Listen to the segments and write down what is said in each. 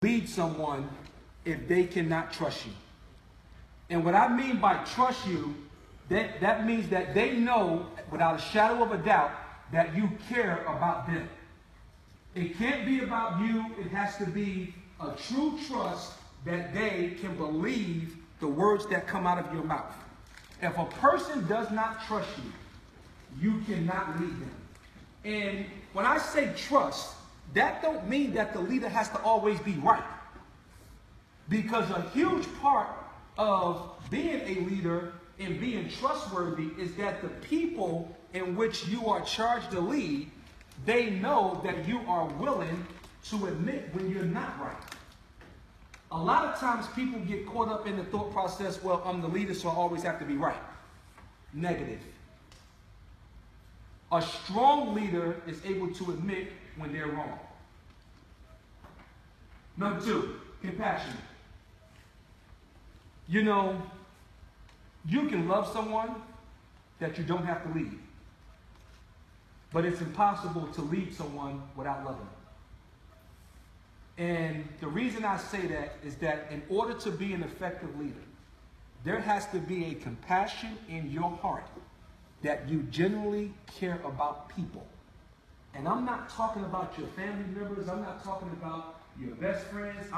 lead someone if they cannot trust you. And what I mean by trust you, that means that they know without a shadow of a doubt that you care about them. It can't be about you. It has to be a true trust that they can believe the words that come out of your mouth. If a person does not trust you, you cannot lead them. And when I say trust, that don't mean that the leader has to always be right. Because a huge part of being a leader and being trustworthy is that the people in which you are charged to lead, they know that you are willing to admit when you're not right. A lot of times people get caught up in the thought process, well, I'm the leader, so I always have to be right. Negative. A strong leader is able to admit when they're wrong. Number two, compassion. You know, you can love someone that you don't have to lead. But it's impossible to lead someone without loving them. And the reason I say that is that in order to be an effective leader, there has to be a compassion in your heart that you genuinely care about people. And I'm not talking about your family members. I'm not talking about your best friends.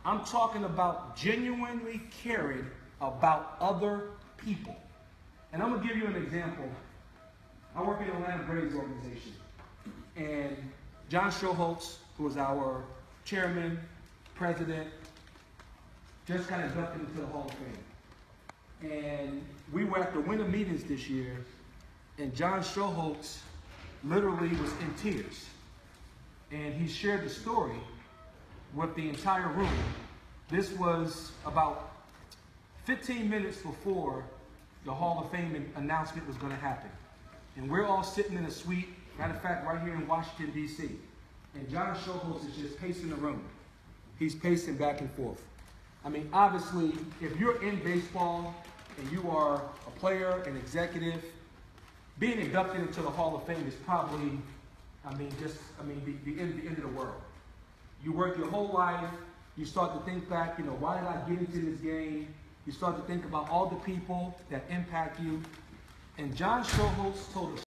I'm talking about genuinely caring about other people. And I'm going to give you an example. I work in the Atlanta Braves organization. And John Schulholz, who is our chairman, president, just got inducted into the Hall of Fame. And we were at the winter meetings this year, and John Schulholz literally was in tears. And he shared the story with the entire room. This was about 15 minutes before the Hall of Fame announcement was going to happen. And we're all sitting in a suite, matter of fact, right here in Washington, D.C. And John Schulholz is just pacing the room. He's pacing back and forth. I mean, obviously, if you're in baseball and you are a player, an executive, being inducted into the Hall of Fame is probably, the end of the world. You work your whole life. You start to think back, why did I get into this game? You start to think about all the people that impact you. And John Schulholz told us